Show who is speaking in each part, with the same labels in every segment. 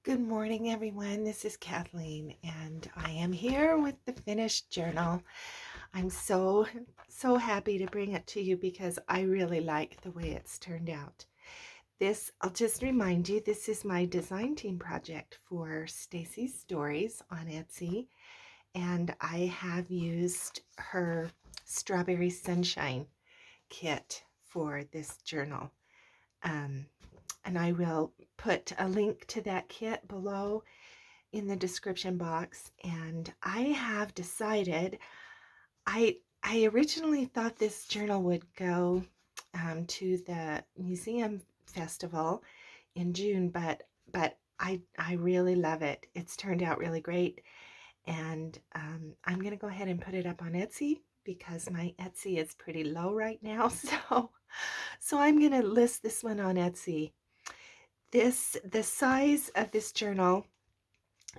Speaker 1: Good morning, everyone. This is Kathleen, and I am here with the finished journal. I'm so happy to bring it to you because I really like the way it's turned out. I'll just remind you, this is my design team project for Stacy's Stories on Etsy, and I have used her Strawberry Sunshine kit for this journal. Um, and I will put a link to that kit below in the description box. And I have decided, I originally thought this journal would go to the museum festival in June, but I really love it. It's turned out really great, and I'm gonna go ahead and put it up on Etsy because my Etsy is pretty low right now. So I'm gonna list this one on Etsy. The size of this journal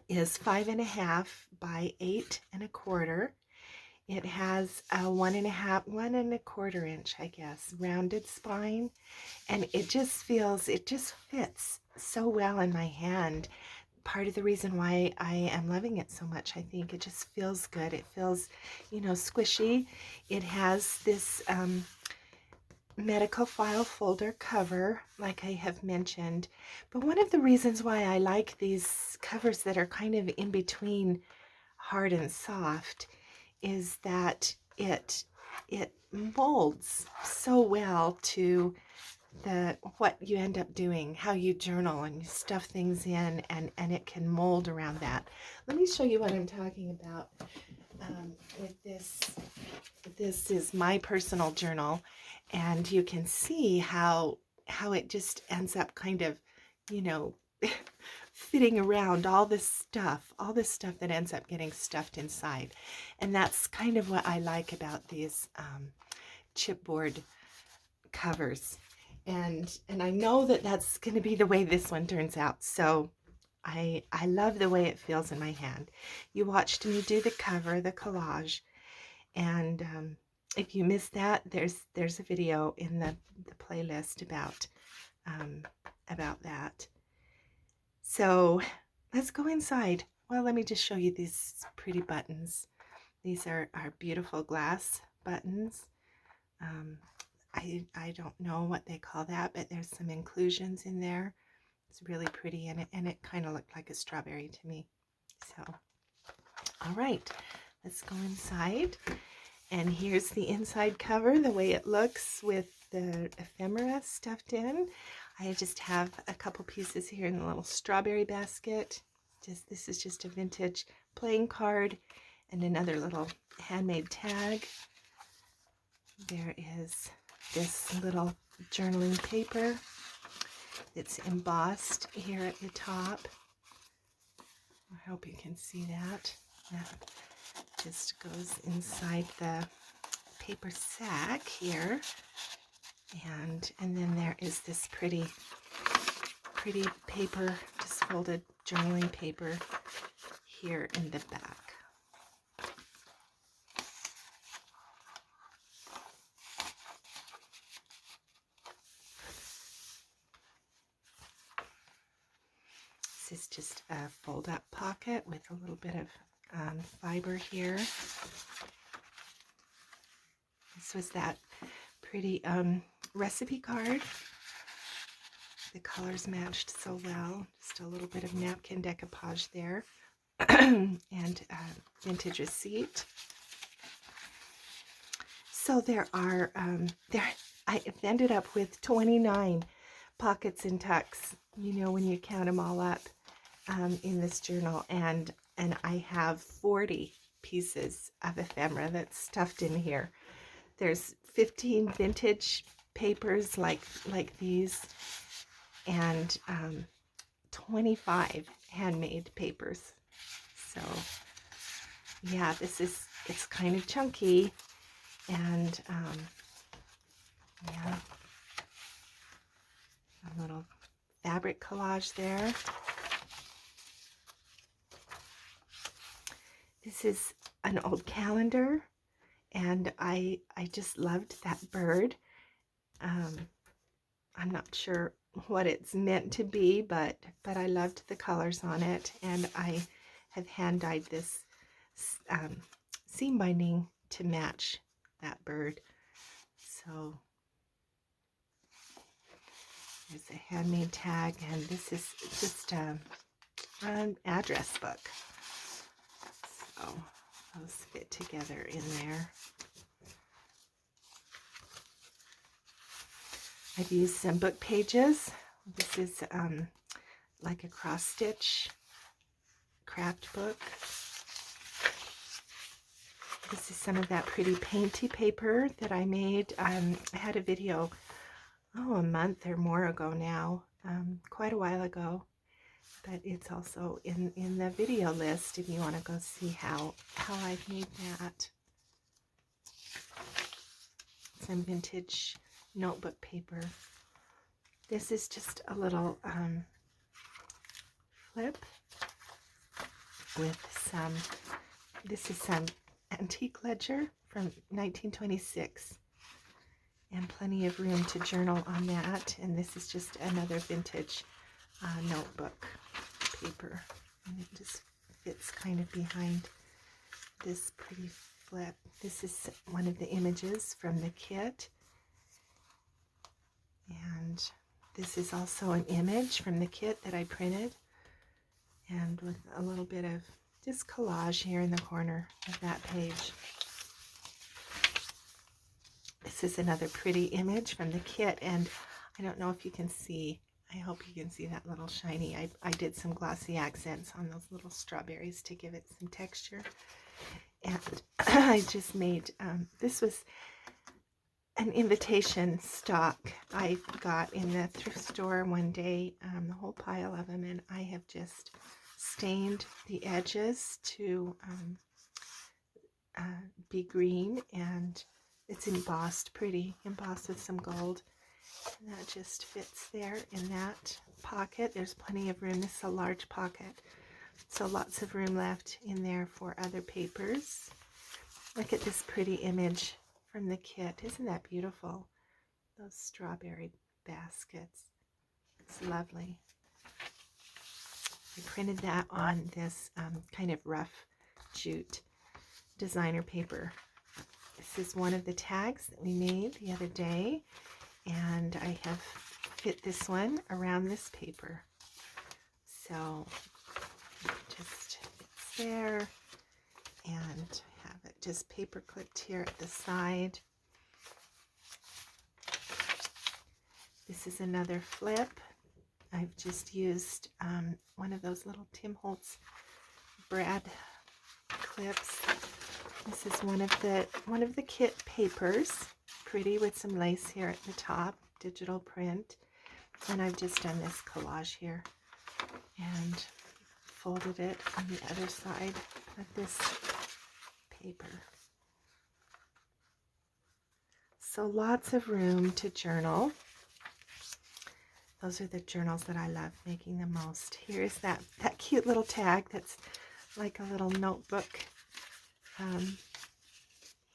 Speaker 1: is 5.5 by 8.25. It has a 1.25 inch, I guess, rounded spine, and it just fits so well in my hand. Part of the reason why I am loving it so much, I think it just feels good. It feels, squishy. It has this medical file folder cover, like I have mentioned. But one of the reasons why I like these covers that are kind of in between hard and soft is that it molds so well to what you end up doing, how you journal and you stuff things in, and it can mold around that. Let me show you what I'm talking about with this. This is my personal journal, and you can see how it just ends up kind of, you know, fitting around all this stuff that ends up getting stuffed inside. And that's kind of what I like about these chipboard covers. And I know that that's going to be the way this one turns out. So I love the way it feels in my hand. You watched me do the cover, the collage, and if you missed that, there's a video in the playlist about that. So let's go inside. Well, let me just show you these pretty buttons. These are beautiful glass buttons. I don't know what they call that, but there's some inclusions in there. It's really pretty, and it kind of looked like a strawberry to me. So, all right, let's go inside. And here's the inside cover, the way it looks with the ephemera stuffed in. I just have a couple pieces here in the little strawberry basket. This is just a vintage playing card and another little handmade tag. There is this little journaling paper. It's embossed here at the top. I hope you can see that. That just goes inside the paper sack here. And then there is this pretty paper, just folded journaling paper here in the back. This is just a fold-up pocket with a little bit of fiber here. This was that pretty recipe card. The colors matched so well. Just a little bit of napkin decoupage there. And vintage receipt. So there are, I ended up with 29 pockets and tucks, when you count them all up in this journal. And I have 40 pieces of ephemera that's stuffed in here. There's 15 vintage papers like these, and 25 handmade papers. So yeah, it's kind of chunky, and yeah, a little fabric collage there. This is an old calendar, and I just loved that bird. I'm not sure what it's meant to be, but I loved the colors on it, and I have hand dyed this seam binding to match that bird. So there's a handmade tag, and this is just an address book. So those fit together in there. I've used some book pages. This is like a cross stitch craft book. This is some of that pretty painty paper that I made. I had a video, a month or more ago now, quite a while ago, but it's also in the video list if you want to go see how I've made that. Some vintage notebook paper. This is just a little flip with some, this is some antique ledger from 1926, and plenty of room to journal on that. And this is just another vintage notebook paper, and it just fits kind of behind this pretty flip. This is one of the images from the kit, and this is also an image from the kit that I printed, and with a little bit of just collage here in the corner of that page. This is another pretty image from the kit, and I don't know if you can see, I hope you can see that little shiny. I did some glossy accents on those little strawberries to give it some texture. And I just made, this was an invitation stock I got in the thrift store one day, a whole pile of them, and I have just stained the edges to be green, and it's embossed, pretty embossed with some gold, and that just fits there in that pocket. There's plenty of room. This is a large pocket, so lots of room left in there for other papers. Look at this pretty image from the kit. Isn't that beautiful? Those strawberry baskets. It's lovely. I printed that on this kind of rough jute designer paper. This is one of the tags that we made the other day, and I have fit this one around this paper. So it just fits there, and have it just paper clipped here at the side. This is another flip. I've just used one of those little Tim Holtz brad clips. This is one of the kit papers, pretty, with some lace here at the top, digital print. And I've just done this collage here and folded it on the other side of this paper. So lots of room to journal. Those are the journals that I love making the most. Here's that cute little tag that's like a little notebook.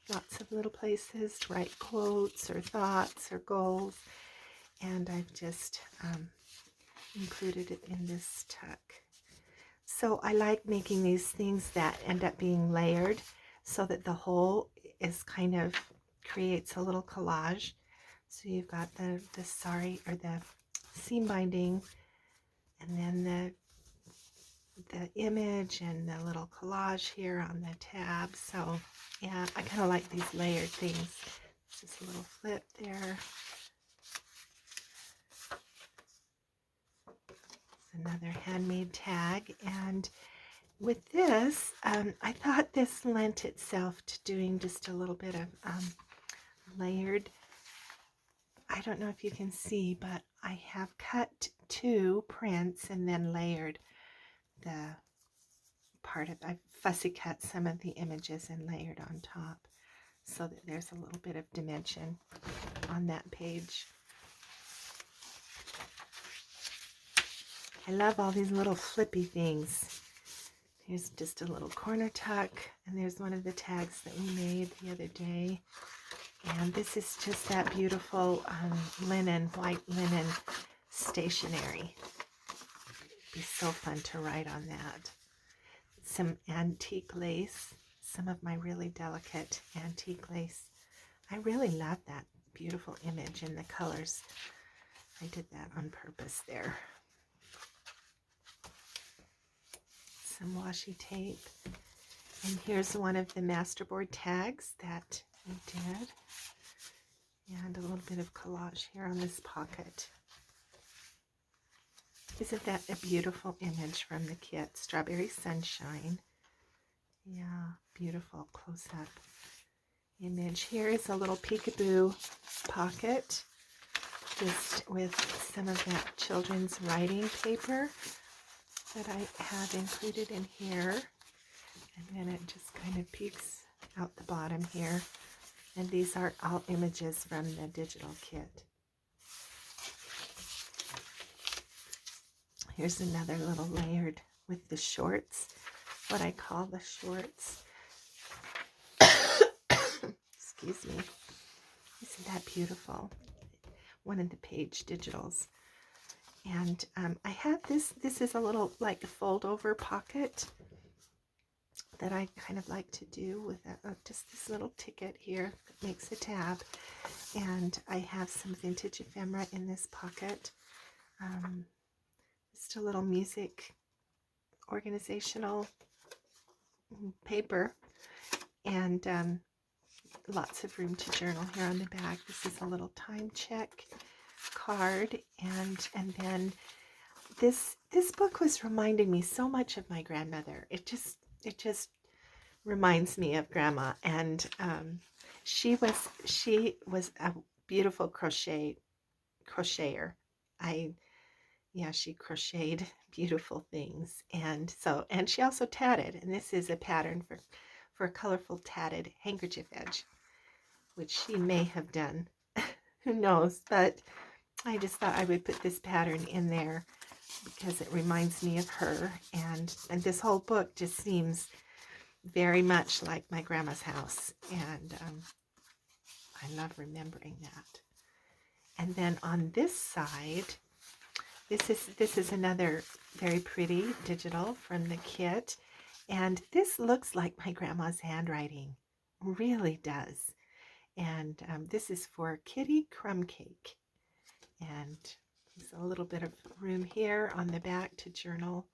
Speaker 1: Lots of little places to write quotes or thoughts or goals. And I've just included it in this tuck. So I like making these things that end up being layered so that the whole is kind of creates a little collage. So you've got the seam binding, and then the image and the little collage here on the tab. So yeah, I kind of like these layered things. Just a little flip there. Another handmade tag, and with this, I thought this lent itself to doing just a little bit of layered. I don't know if you can see, but I have cut 2 prints and then layered the part of, I've fussy cut some of the images and layered on top so that there's a little bit of dimension on that page. I love all these little flippy things. Here's just a little corner tuck, and there's one of the tags that we made the other day. And this is just that beautiful linen, white linen stationery. It'd be so fun to write on that. Some antique lace, some of my really delicate antique lace. I really love that beautiful image and the colors. I did that on purpose there. Some washi tape. And here's one of the masterboard tags that we did. And a little bit of collage here on this pocket. Isn't that a beautiful image from the kit? Strawberry Sunshine. Yeah, beautiful close-up image. Here is a little peekaboo pocket, just with some of that children's writing paper that I have included in here. And then it just kind of peeks out the bottom here. And these are all images from the digital kit. Here's another little layered with the shorts, what I call the shorts. Excuse me. Isn't that beautiful? One of the page digitals. And I have this is a little like fold over pocket that I kind of like to do with just this little ticket here that makes a tab. And I have some vintage ephemera in this pocket. Just a little music organizational paper. And lots of room to journal here on the back. This is a little time check card. And then this book was reminding me so much of my grandmother. It just reminds me of Grandma, and she was a beautiful crocheter. She crocheted beautiful things, and she also tatted, and this is a pattern for a colorful tatted handkerchief edge, which she may have done. Who knows? But I just thought I would put this pattern in there because it reminds me of her, and this whole book just seems very much like my grandma's house, and I love remembering that. And then on this side, this is another very pretty digital from the kit, and this looks like my grandma's handwriting, really does. And this is for Kitty Crumb Cake, and there's a little bit of room here on the back to journal,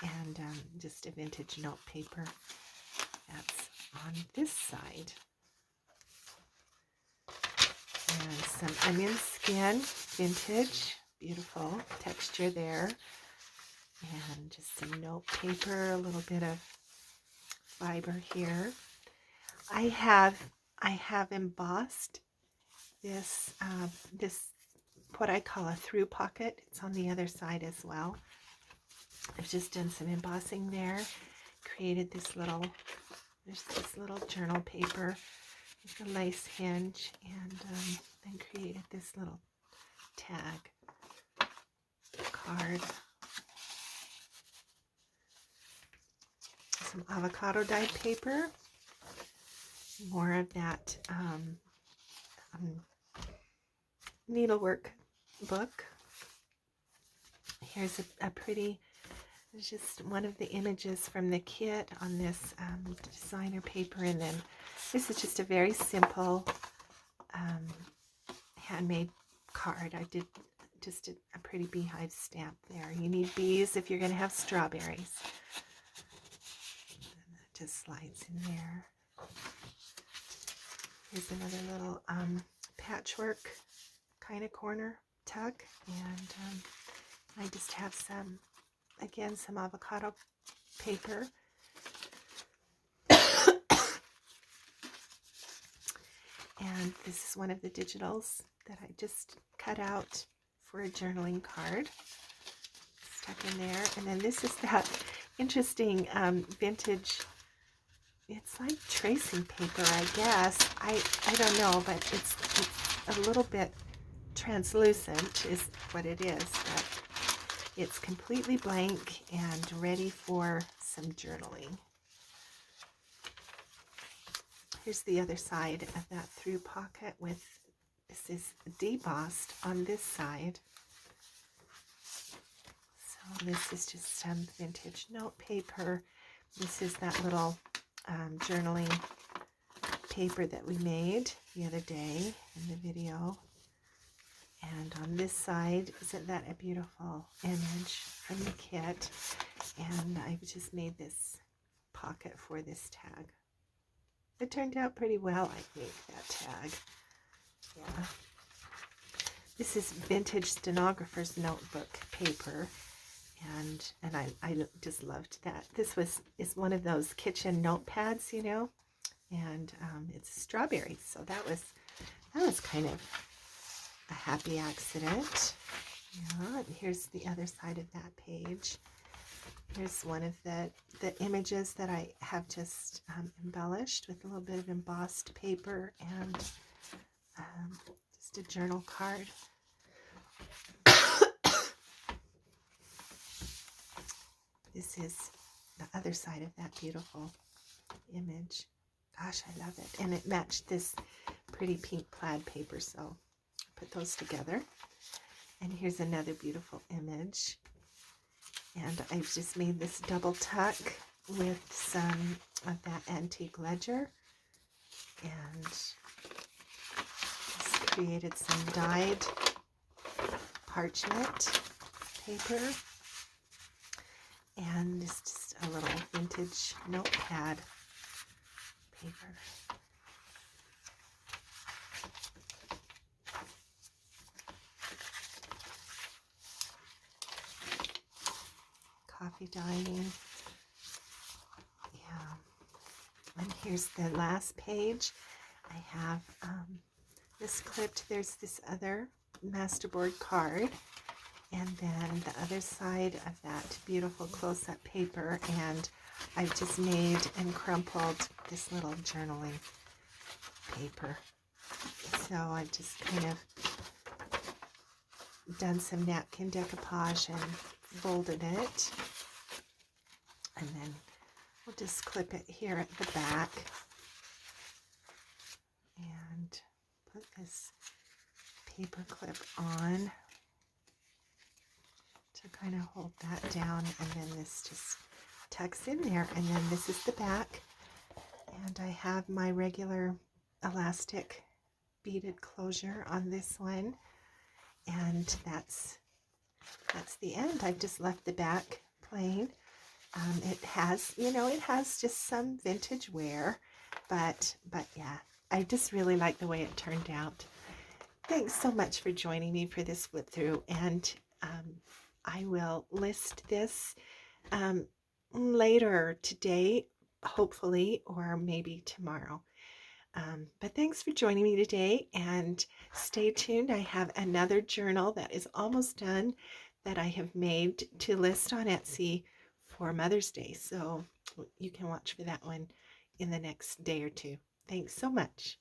Speaker 1: and just a vintage note paper. That's on this side. And some onion skin, vintage, beautiful texture there. And just some note paper, a little bit of fiber here. I have embossed this what I call a through pocket. It's on the other side as well. I've just done some embossing there. Created this little, there's this little journal paper with a lace hinge, and then created this little tag card. Some avocado dyed paper, more of that needlework book. Here's a pretty, it's just one of the images from the kit on this designer paper, and then this is just a very simple handmade card. I did just a pretty beehive stamp there. You need bees if you're going to have strawberries. And that just slides in there. Here's another little patchwork kind of corner tuck, and I just have some avocado paper. And this is one of the digitals that I just cut out for a journaling card. Stuck in there. And then this is that interesting vintage, it's like tracing paper, I guess. I don't know, but it's a little bit translucent is what it is. But it's completely blank and ready for some journaling. Here's the other side of that through pocket with, this is debossed on this side. this is just some vintage note paper. This is that little journaling paper that we made the other day in the video. And on this side, isn't that a beautiful image from the kit? And I've just made this pocket for this tag. It turned out pretty well, I think, that tag. Yeah. This is vintage stenographer's notebook paper. And I just loved that. This is one of those kitchen notepads, you know, and it's strawberries. So that was kind of a happy accident. Yeah, and here's the other side of that page. Here's one of the images that I have just embellished with a little bit of embossed paper and just a journal card. This is the other side of that beautiful image. Gosh, I love it. And it matched this pretty pink plaid paper, so I put those together. And here's another beautiful image. And I've just made this double tuck with some of that antique ledger. And just created some dyed parchment paper. And this is just a little vintage notepad paper. Coffee dyeing. Yeah. And here's the last page. I have this clipped. There's this other masterboard card. And then the other side of that beautiful close-up paper, and I've just made and crumpled this little journaling paper. So I've just kind of done some napkin decoupage and folded it. And then we'll just clip it here at the back and put this paper clip on to kind of hold that down, and then this just tucks in there, and then this is the back, and I have my regular elastic beaded closure on this one, and that's the end. I've just left the back plain. It has, you know, it has just some vintage wear, but yeah, I just really like the way it turned out. Thanks so much for joining me for this flip through, and I will list this later today, hopefully, or maybe tomorrow. But thanks for joining me today, and stay tuned. I have another journal that is almost done that I have made to list on Etsy for Mother's Day. So you can watch for that one in the next day or two. Thanks so much.